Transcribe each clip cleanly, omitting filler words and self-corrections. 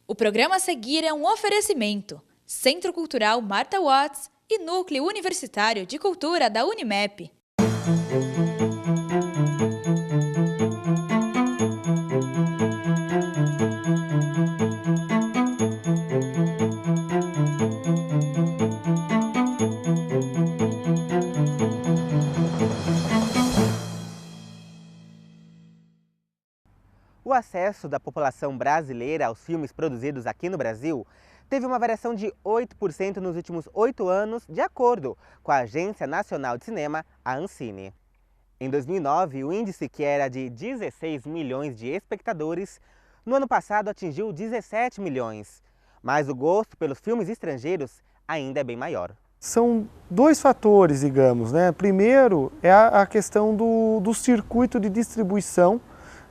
O programa a seguir é um oferecimento: Centro Cultural Martha Watts e Núcleo Universitário de Cultura da Unimep. O acesso da população brasileira aos filmes produzidos aqui no Brasil teve uma variação de 8% nos últimos 8 anos, de acordo com a Agência Nacional de Cinema, a Ancine. Em 2009, o índice, que era de 16 milhões de espectadores, no ano passado atingiu 17 milhões. Mas o gosto pelos filmes estrangeiros ainda é bem maior. São dois fatores, digamos, né? Primeiro é a questão do circuito de distribuição,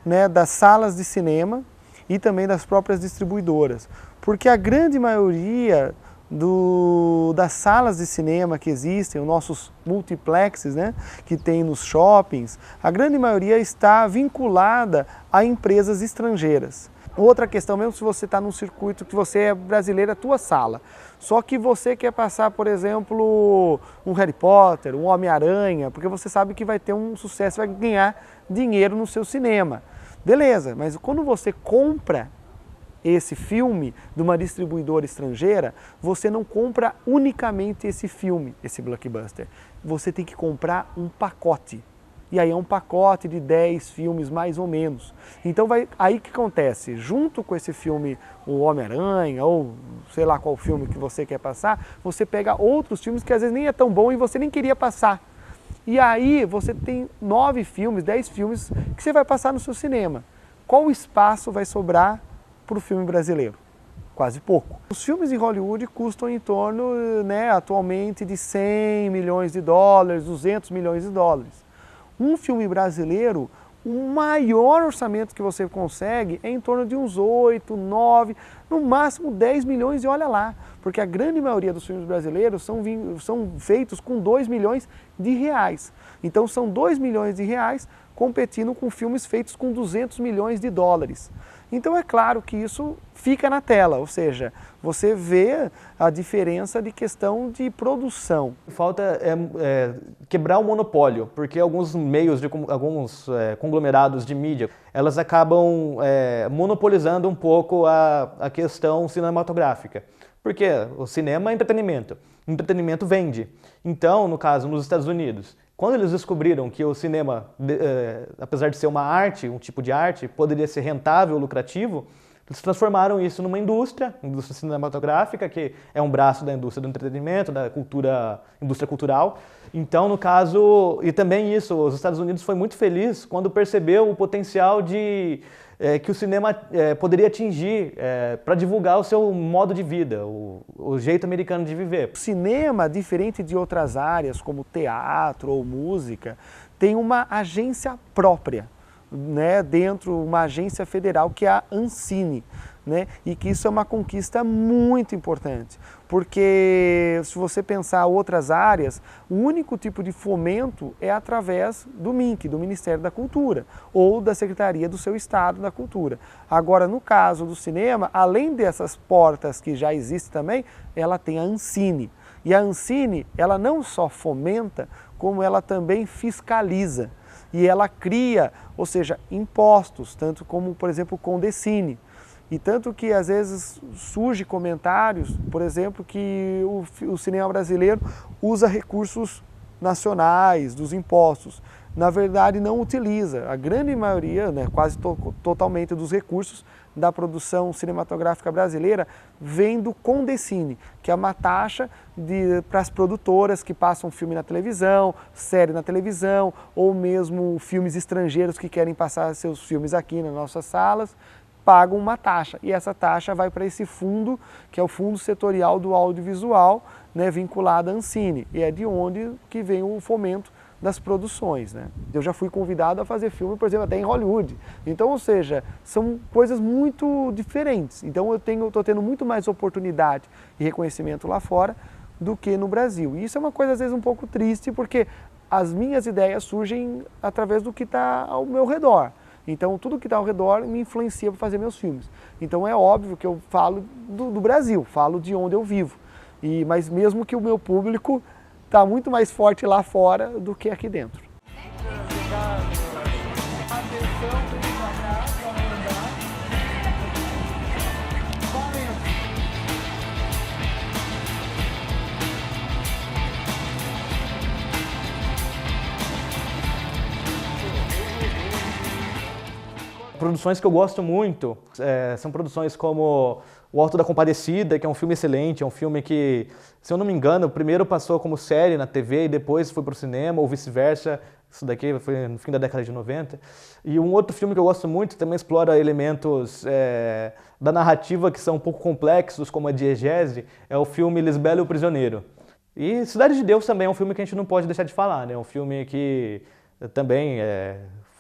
né, das salas de cinema e também das próprias distribuidoras. Porque a grande maioria das salas de cinema que existem, os nossos multiplexes, né, que tem nos shoppings, a grande maioria está vinculada a empresas estrangeiras. Outra questão, mesmo se você está num circuito que você é brasileiro, é a tua sala. Só que você quer passar, por exemplo, um Harry Potter, um Homem-Aranha, porque você sabe que vai ter um sucesso, vai ganhar dinheiro no seu cinema. Beleza, mas quando você compra esse filme de uma distribuidora estrangeira, você não compra unicamente esse filme, esse blockbuster. Você tem que comprar um pacote. E aí é um pacote de 10 filmes mais ou menos. Então aí que acontece, junto com esse filme, o Homem-Aranha, ou sei lá qual filme que você quer passar, você pega outros filmes que às vezes nem é tão bom e você nem queria passar. E aí você tem 9 filmes, 10 filmes que você vai passar no seu cinema. Qual espaço vai sobrar para o filme brasileiro? Quase pouco. Os filmes em Hollywood custam em torno, né, atualmente, de 100 milhões de dólares, 200 milhões de dólares. Um filme brasileiro, o maior orçamento que você consegue é em torno de uns 8, 9, no máximo 10 milhões e olha lá. Porque a grande maioria dos filmes brasileiros são feitos com 2 milhões de reais. Então são 2 milhões de reais competindo com filmes feitos com 200 milhões de dólares. Então é claro que isso fica na tela, ou seja, você vê a diferença de questão de produção. Falta quebrar o monopólio, porque alguns meios, alguns conglomerados de mídia, elas acabam monopolizando um pouco a questão cinematográfica. Porque o cinema é entretenimento vende. Então, no caso, nos Estados Unidos, quando eles descobriram que o cinema, apesar de ser uma arte, um tipo de arte, poderia ser rentável, lucrativo, eles transformaram isso numa indústria cinematográfica, que é um braço da indústria do entretenimento, da indústria cultural. Então, no caso, e também isso, os Estados Unidos foi muito feliz quando percebeu o potencial que o cinema poderia atingir para divulgar o seu modo de vida, o jeito americano de viver. O cinema, diferente de outras áreas como teatro ou música, tem uma agência própria, né, dentro uma agência federal que é a Ancine, né, e que isso é uma conquista muito importante, porque se você pensar outras áreas, o único tipo de fomento é através do MINC, do Ministério da Cultura, ou da Secretaria do seu Estado da Cultura. Agora, no caso do cinema, além dessas portas que já existem também, ela tem a Ancine. E a Ancine, ela não só fomenta, como ela também fiscaliza. E ela cria, ou seja, impostos, tanto como, por exemplo, o Condecine. E tanto que às vezes surge comentários, por exemplo, que o cinema brasileiro usa recursos nacionais, dos impostos. Na verdade não utiliza. A grande maioria, né, quase totalmente dos recursos da produção cinematográfica brasileira vem do Condecine, que é uma taxa para as produtoras que passam filme na televisão, série na televisão, ou mesmo filmes estrangeiros que querem passar seus filmes aqui nas nossas salas, pagam uma taxa. E essa taxa vai para esse fundo, que é o Fundo Setorial do Audiovisual, né, vinculado à Ancine. E é de onde que vem o fomento das produções, né? Eu já fui convidado a fazer filme, por exemplo, até em Hollywood. Então, ou seja, são coisas muito diferentes. Então eu estou tendo muito mais oportunidade e reconhecimento lá fora do que no Brasil. E isso é uma coisa às vezes um pouco triste, porque as minhas ideias surgem através do que está ao meu redor. Então tudo que está ao redor me influencia para fazer meus filmes. Então é óbvio que eu falo do Brasil, falo de onde eu vivo. Mas mesmo que o meu público está muito mais forte lá fora do que aqui dentro. Produções que eu gosto muito são produções como O Alto da Compadecida, que é um filme excelente, é um filme que, se eu não me engano, primeiro passou como série na TV e depois foi para o cinema, ou vice-versa. Isso daqui foi no fim da década de 90. E um outro filme que eu gosto muito também explora elementos da narrativa que são um pouco complexos, como a diegese, é o filme Lisbela e o Prisioneiro. E Cidade de Deus também é um filme que a gente não pode deixar de falar, né? É um filme que também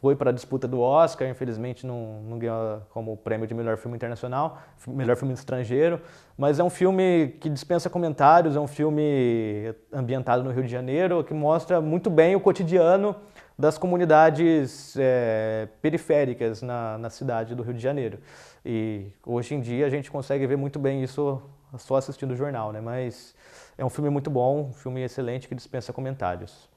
foi para a disputa do Oscar, infelizmente não ganhou como prêmio de melhor filme internacional, melhor filme estrangeiro, mas é um filme que dispensa comentários, é um filme ambientado no Rio de Janeiro, que mostra muito bem o cotidiano das comunidades periféricas na cidade do Rio de Janeiro. E hoje em dia a gente consegue ver muito bem isso só assistindo o jornal, né? Mas é um filme muito bom, um filme excelente que dispensa comentários.